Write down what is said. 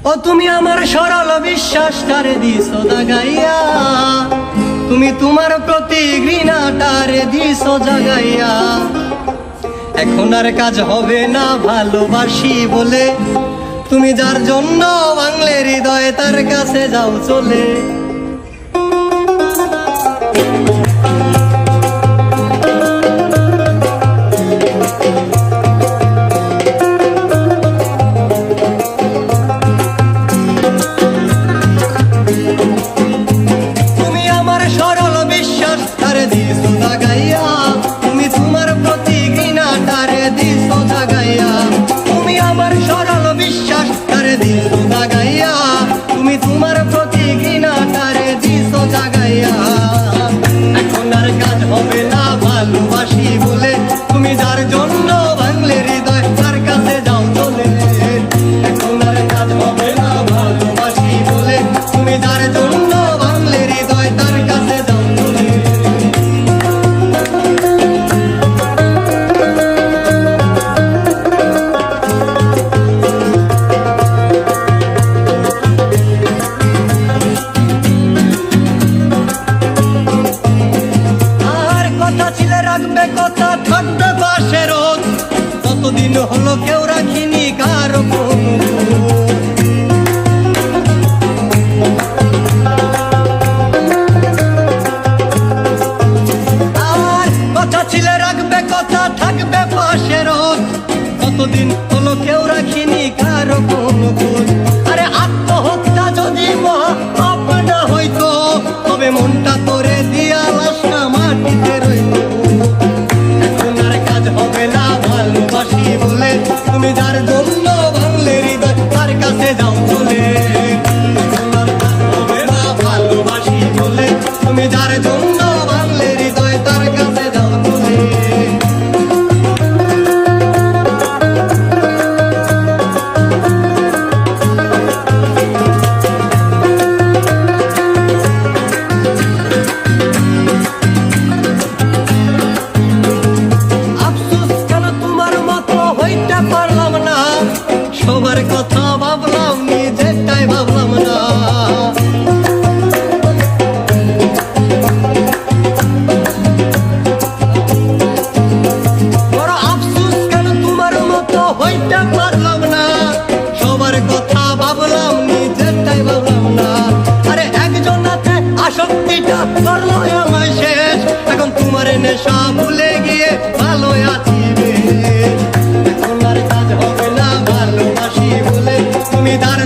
ও তুমি আমার সরল বিশ্বাসটারে দিছো দাগাইয়া, তুমি তোমার প্রতি ঘৃণাটারে দিছো জাগাইয়া। এখন আর কাজ হবে না ভালোবাসি বলে, তুমি যার জন্য ভাঙলে হৃদয় তার কাছে যাও চলে। তুমি আমার সরল বিশ্বাস তারে দিছো দাগাইয়া, তুমি তোমার প্রতি ঘৃণাটারে দিছো জাগাইয়া। তুমি আমার সরল বিশ্বাস তারে দিছো দাগাইয়া, তুমি তোমার প্রতি ঘৃণাটারে দিছো জাগাইয়া। এখন আর কাজ হবে না ভালোবাসি বলে, তুমি যার জন্য ভাঙলে হৃদয় তার কাছে যাও চলে। এখন আর কাজ হবে না ভালোবাসি বলে, তুমি যার জন্য ভাঙলে হৃদয় তার কাছে যাও চলে। আর কথা ছিলে রাখবে কথা থাকবে পাশে রোজ, কতদিন হলো কেউ রাখিনি কারো কোনো খোঁজ। আর কথা ছিলে রাখবে কথা থাকবে পাশে রোজ, কতদিন হলো কেউ রাখিনি কারো কোনো খোঁজ। আরে আত্মহত্যা যদি মহা পাপ না হইতো, তবে মনটা তোরে দিয়া লাশটা মাটিতে রইতো। এখন আর কাজ হবে না ভালোবাসি বলে, তুমি যার জন্য ভাঙলে হৃদয় তার কাছে যাও চলে। এখন আর কাজ হবে না ভালোবাসি বলে, তুমি যার জন্য ভাঙলে হৃদয় তার কাছে যাও চলে। আফসোস কেন তোমার মতো হইতে পারলাম না, সবার কথা ভাবলাম নিজেরটাই ভাবলাম না। বড় আফসোস কেন তোমার মতো হইতে পারলাম না, সবার কথা ভাবলাম নিজেরটাই ভাবলাম না। আরে একজনাতে আসক্তিটা করলো আমায় শেষ, এখন তোমার নেশা ভুলে গিয়ে ভালো আছি রে। এখন আর কাজ হবে না ভালোবাসি বলে, তুমি তার